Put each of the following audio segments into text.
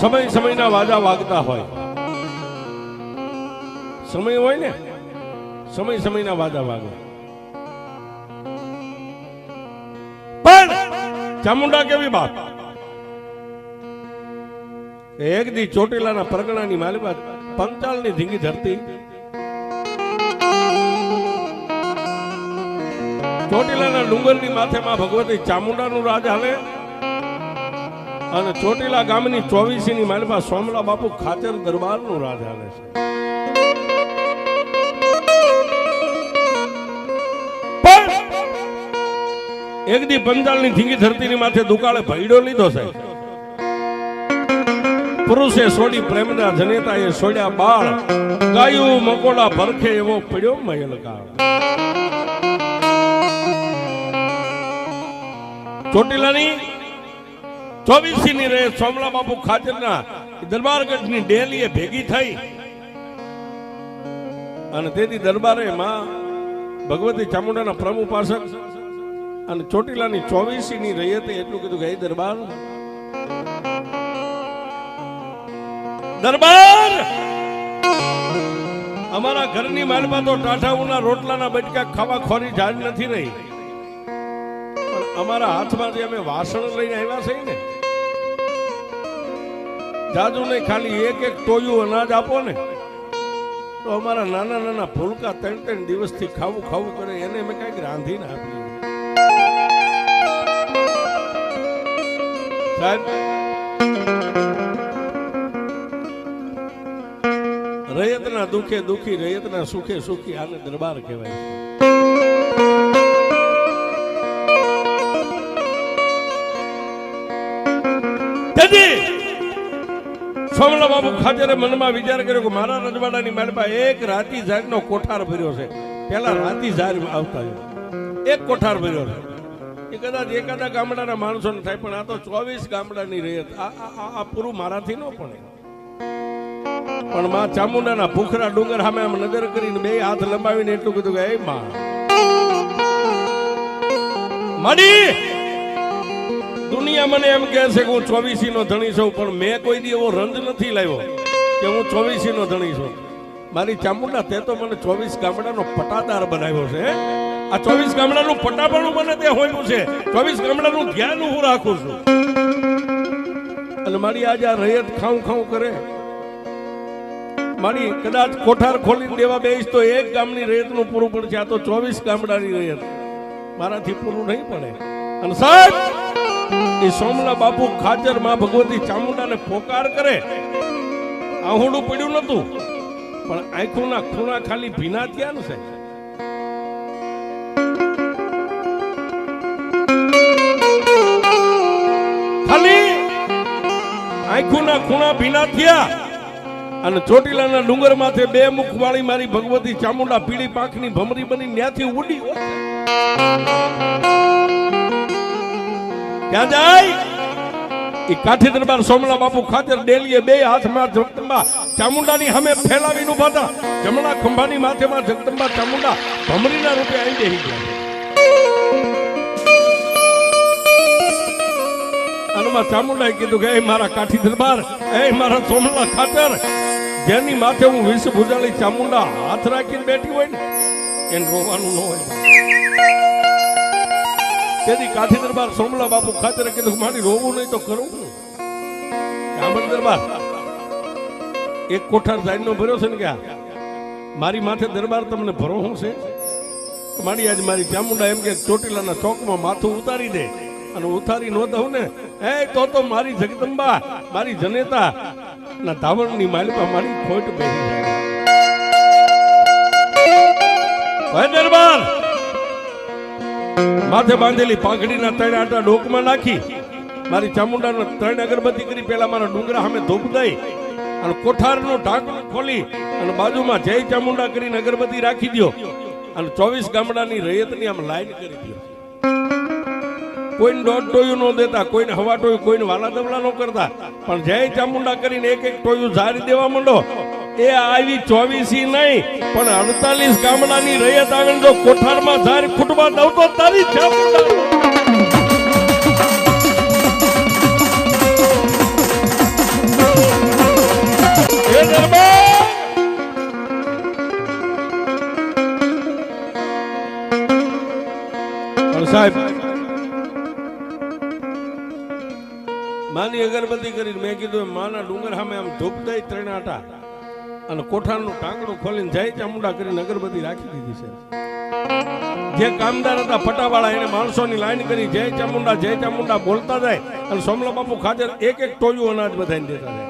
સમય સમયના વાજા વાગતા હોય, સમય હોય ને, સમય સમયના વાજા વાગે. પણ ચામુંડા કેવી બાપ, એક દી ચોટીલાના પરગણાની માલિકા પંચાલની ધીંગી ધરતી, ચોટીલાના ડુંગરની માથે માં ભગવતી ચામુંડાનું રાજ હાલે અને ચોટીલા ગામની 24 ની માલિકા સોમલા બાપુ ખાચર દરબારનું રાજ હાલે છે. પણ એક દી પંચાલની ધીંગી ધરતીની માથે દુકાળે ભયડો લીધો છે. પુરુષે છોડી પ્રેમના જનેતાએ છોડ્યા બાળ, ગાયું મકોડા ભરખે એવો પડ્યો મયલકાળ. ચોટીલાની 24 ની રહે સોમલા બાપુ ખાચરના દરબારગઢની ડેલીએ ભેગી થઈ અને તેથી દરબારે માં ભગવતી ચામુંડાના પ્રભુ ઉપાસક અને ચોટીલાની 24 ની રહીતે એટલું કીધું કે દરબાર, દરબાર અમારા ઘરની માલમાં તો ટાઢાઓના રોટલાના બટકા ખાવા ખોરી જાડ નથી રહી, પણ અમારા હાથમાં જે અમે વાસણ લઈને આવ્યા છે ને, જાજુ ને ખાલી એક એક ટોયું અનાજ આપો ને તો અમારા નાના નાના ફૂલકા 3-3 દિવસથી ખાવું ખાવું કરે, એને અમે કઈક રાંધીને આપીએ. સાહેબ, રયતના દુખે દુખી, રયતના સુખે સુખી, આને દરબાર કહેવાય છે. સોમલા બાપુ ખાચરે મનમાં વિચાર કર્યો કે મારા રજવાડાની માલપા એક રાતી ઝાડનો કોઠાર ભર્યો છે. પેલા રાતી ઝાડ આવતા એક કોઠાર ભર્યો છે. એ કદાચ એકાદા ગામડાના માણસો ને થાય, પણ આ તો 24 ગામડાની રયત, આ પૂરું મારાથી ન પડે. પણ માં ચામુંડાના ભૂખરા ડુંગર સામે આમ નજર કરીને બે હાથ લંબાવીને એટલું કીધું કે એ માં માડી, દુનિયા મને એમ કહે છે કે હું 24 નો ધણી છું, પણ મેં કોઈ દી એવો રંજ નથી લાવ્યો કે હું 24 નો ધણી છું. મારી ચામુંડા, તે તો મને 24 ગામડાનો પટાદાર બનાવ્યો છે. આ 24 ગામડાનું પટાપણું મને તે હોયું છે, 24 ગામડાનું ધ્યાન હું રાખું છું. અને મારી આજે આ રયત ખાઉં ખાઉં કરે, મારી કદાચ કોઠાર ખોલીને દેવા બેસ તો એક ગામની રયતનું પૂરું પડશે. આ તો 24 ગામડાની રયત, મારાથી પૂરું નહીં પડે. અને સાહેબ, એ સોમલા બાપુ ખાચર માં ભગવતી ચામુંડાને પોકાર કરે, આહુડું પડ્યું નતું, પણ આંખોના ખૂણા ખાલી ભીના થયા ને. ખાલી આંખોના ખૂણા ભીના થયા અને ચોટીલાના ડુંગર માથે 2 મુખ વાળી મારી ભગવતી ચામુંડા પીળી પાંખની ભમરી બની ત્યાંથી ઉડી. ક્યાં જાય? એ કાઠી દરબાર સોમલા બાપુ ખાચર ડેલીએ 2 હાથમાં જગદંબા ચામુંડાની સામે ફેલાવીને ઉભા હતા. જમણા ખંભાની માથેમાં જગદંબા ચામુંડા ભમરીના રૂપે આવી બેસી ગયા. અનમાં ચામુંડાએ કીધું કે એ મારા કાઠી દરબાર, એ મારા સોમલા ખાચર, જેની માથે હું 20 ભુજાળી ચામુંડા હાથ રાખીને બેઠી હોય ને એને રોવાનું ન હોય. તેથી કાઠી દરબાર સોમલા બાપુ ખાચરે કીધું મારી રોવું નહીં તો કરવું. બ્રાહ્મણ દરબાર એક કોઠાર ઝાડનો ભર્યો છે ને, કે મારી માથે દરબાર તમને ભરો શું છે? મારી આજ મારી ચામુંડા એમ કે ચોટીલાના ચોકમાં માથું ઉતારી દે, અને ઉતારી ન દઉં ને એ તો મારી જગદંબા, મારી જનેતા ના ધાવણની માલિકા મારી ખોટ બેસી જાય. દરબાર માથે બાંધેલી પાઘડીના 3 આટા ડોકમાં નાખી, મારી ચામુંડાના 3 અગરબત્તી કરી, પેલા મારા ડુંગરા સામે ધૂપ દઈ અને કોઠારનું ઢાંકણું ખોલી અને બાજુમાં જય ચામુંડા કરીને અગરબત્તી રાખી દો અને 24 ગામડાની રયતની આમ લાઈન કરી દો. કોઈને દોઢ ટોયું ન દેતા, કોઈને હવા ટોયું, કોઈને વાલા દવલા ન કરતા, પણ જય ચામુંડા કરીને એક એક ટોયું ઝારી દેવા માંડો. એ આવી 24 નહીં પણ 48 ગામડાની રયત આવે જો કોઠારમાં ઝાર ખૂટવા દઉં તો તારી ચામુંડા. માની અગરબત્તી કરીને મેં કીધું માના ડુંગર સામે આમ ધૂપ દઈ 3 આટા અને કોઠારનું ટાંકણું ખોલીને જય ચામુંડા કરીને અગરબત્તી રાખી દીધી છે. જે કામદાર હતા ફટાવાળા એને માણસોની લાઈન કરી જય ચામુંડા બોલતા જાય અને સોમલા બાપુ ખાતર એક ટોયું અનાજ બધાને દેતા જાય.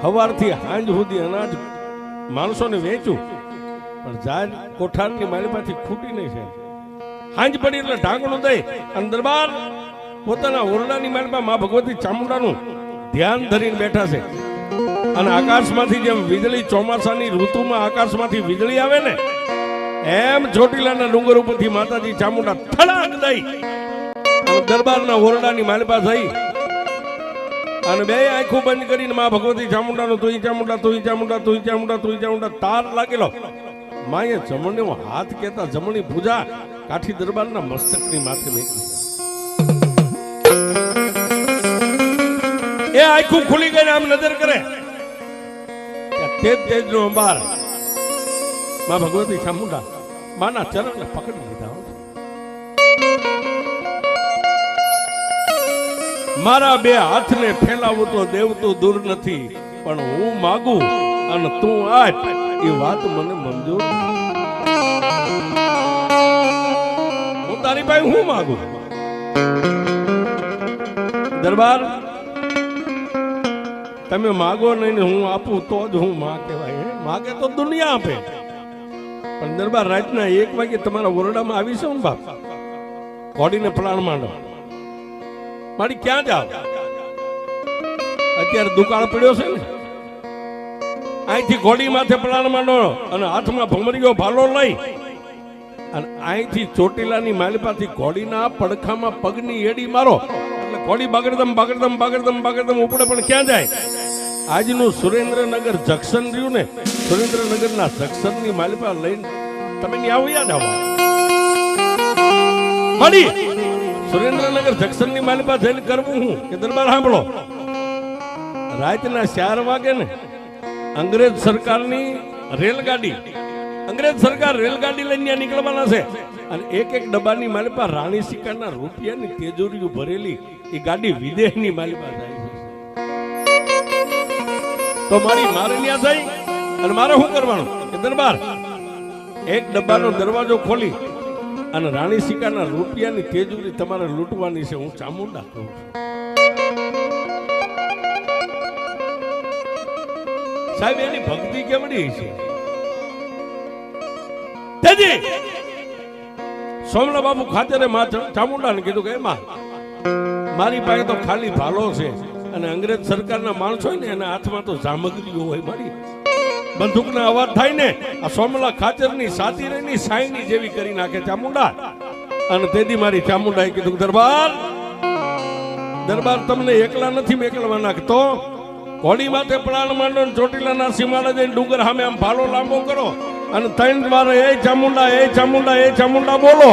સવારથી સાંજ સુધી અનાજ માણસોને વેચ્યું પણ જાજ કોઠારની માલિપાથી ખૂટી નહીં છે. સાંજ પડી એટલે ઢાંકણું દઈ અને દરબાર પોતાના ઓરડાની માલિપા માં ભગવતી ચામુંડાનું ધ્યાન ધરીને બેઠા છે. અને આકાશમાંથી જેમ વીજળી ચોમાસાની ઋતુમાં આકાશમાંથી વીજળી આવે ને એમ ચોટીલાના ડુંગર ઉપરથી માતાજી ચામુંડા થડાક દઈ અને દરબારના ઓરડાની માલિપા થઈ અને બે આંખો બંધ કરીને માં ભગવતી ચામુંડાનું તુઈ તાર લાગેલો. માએ જમણનો હાથ કેતા જમણી પૂજા કાઠી દરબારના મસ્તકની માથે મેકી. એ આંખું ખુલી ગઈ આમ નજર કરે તેજ નો અંબાર માં ભગવતી ચામુંડા માના ચરણને પકડી લીધા. મારા બે હાથને ફેલાવું તો દેવતું દૂર નથી પણ હું માગું અને તું આપ એ વાત મને મંજૂર. હું તારી પાસે હું માગું દરબાર તમે માગો નહીં ને હું આપું તો જ હું માં કહેવાય. માગે તો દુનિયા આપે પણ દરબાર રાતના 1 વાગે તમારા ઓરડામાં આવીશું ને બાપ ઘોડીને પ્લાન માંડો મારી ક્યાં જાવ. અત્યારે દુકાળ પડ્યો છે ને અહીંથી ઘોડી માથે પ્લાન માંડો અને હાથમાં ભમરીઓ ભાલો લઈ અને અહીંથી ચોટીલાની માલિપાથી ઘોડીના પડખામાં પગની એડી મારો એટલે ઘોડી બગડદમ ઉપડે પણ ક્યાં જાય. આજનું સુરેન્દ્રનગર જંકશન રહ્યું ને સુરેન્દ્રનગરના જંકશનની માલિપા લઈને તમે ત્યાં આવ્યા જાવ મળી સુરેન્દ્રનગર જંકશનની માલિપા જઈને કરવું હું કે દરબાર સાંભળો રાતના 4 વાગે ને અંગ્રેજ સરકારની રેલગાડી અંગ્રેજ સરકાર રેલગાડી લઈને ત્યાં નીકળવાના છે અને એક ડબ્બાની માલિપા રાણી સિક્કાના રૂપિયાની તેજોરીઓ ભરેલી એ ગાડી વિદેશની માલિપા જાય છે. તો મારી મારે ત્યાં જઈ અને મારે શું કરવાનું કે દરબાર એક ડબ્બાનો દરવાજો ખોલી અને રાણી સિક્કાના રૂપિયાની તેજોરી તમારે લૂંટવાની છે. હું ચામુંડા કહું છું સાહેબ એની ભક્તિ કેવડી છે. તેજી સોમલા બાપુ ખાતરે ચામુંડાને કીધું કે એમાં મારી પાસે તો ખાલી ભાલો છે અને અંગ્રેજ સરકારના માણસો હોય ને એના હાથમાં તો સામગ્રીઓ હોય. મારી બંદૂકના અવાજ થાય ને આ સોમલા ખાચરની સાતીરેની સાયની જેવી કરી નાખે ચામુંડા. અને તેથી મારી ચામુંડાએ કીધું દરબાર તમને એકલા નથી મેકલવાના. તો ઘોડી માથે પ્રાણ માંડો ચોટીલાના સીમાડે જઈને ડુંગર સામે આમ ભાલો લાંબો કરો અને 3 વાર એ ચામુંડા બોલો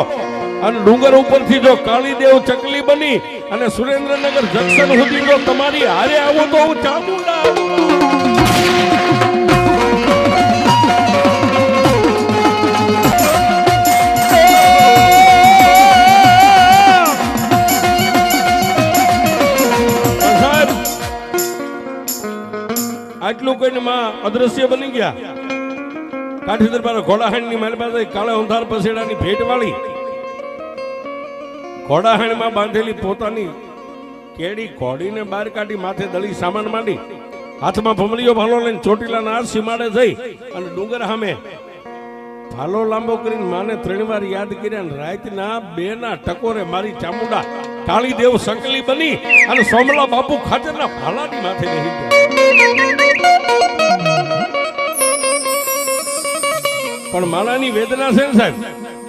અને ડુંગર ઉપરથી જો કાળીદેવ ચકલી બની અને સુરેન્દ્રનગર જંકશન સુધી જો તમારી હારે આવો તો હું ચામુંડા આટલું કહીને માં અદ્રશ્ય બની ગયા. કાઠી દરબાર ઘોડાહાણની મારી પાસે કાળા અંધાર પસેડાની ભેટ વાળી ઘોડાહાણમાં બાંધેલી પોતાની કેડી ઘોડીને બહાર કાઢી માથે દળી સામાન માંડી હાથમાં ભમરીઓ ભાલો લઈને ચોટીલાના સીમાડે જઈ અને ડુંગર સામે ભાલો લાંબો કરીને માને 3 વાર યાદ કર્યા અને રાતના 2 ના ટકોરે મારી ચામુંડા કાળીદેવ સંકલી બની અને સોમલા બાપુ ખાતરના ભાલાની માથે બેસી ગયા. પણ માળાની વેદના છે ને સાહેબ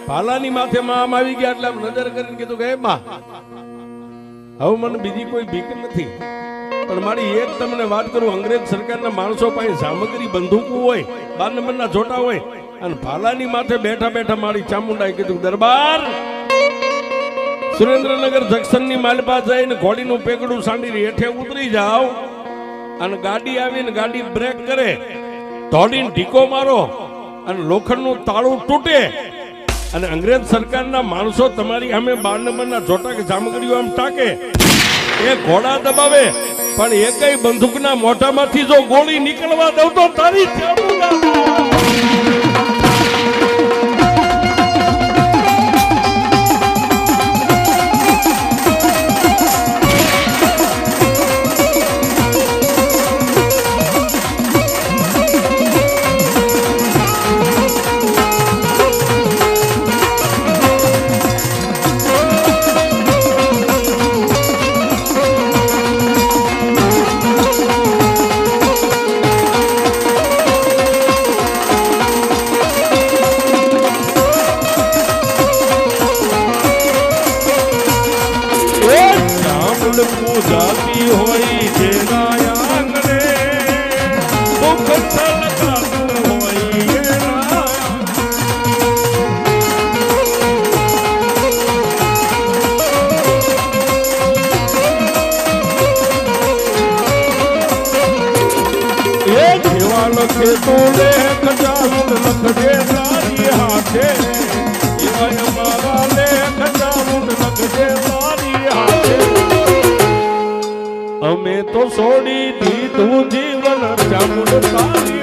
ભાલાની માથે માં આમ આવી ગયા એટલે નજર કરીને કીધું કે બા હવે મને બીજી કોઈ બીક નથી. પણ મારી એક તમને વાત કરું અંગ્રેજ સરકારના માણસો પાસે સામગ્રી બંદૂકો હોય 12 નંબરના જોટા હોય અને ભાલાની માથે બેઠા મારી ચામુંડાએ કીધું દરબાર સુરેન્દ્રનગર જંકશનની માલિપા જઈને ઘોડીનું પેકડું સાંડી હેઠે ઉતરી જાવ અને ગાડી આવીને ગાડી બ્રેક કરે દોડીને ઢીકો મારો અને લોખંડનું તાળું તૂટે અને અંગ્રેજ સરકારના માણસો તમારી સામે 12 નંબરના જોટા કે જામગડીઓ આમ ટાકે, એ ઘોડા દબાવે, પણ એકય બંદૂકના મોઢામાંથી જો ગોળી નીકળવા દઉં તો તારી જાતી હોય જેના આંગણે દુઃખ છલકાતું હોય એના એ જેવા લખે તોડે ખજાનું લખજે તારી હાથે, એવા અમારા લે ખજાનું લખજે તારી હાથે. અમે તો છોડી દીધું જીવન ચામુંડ તારી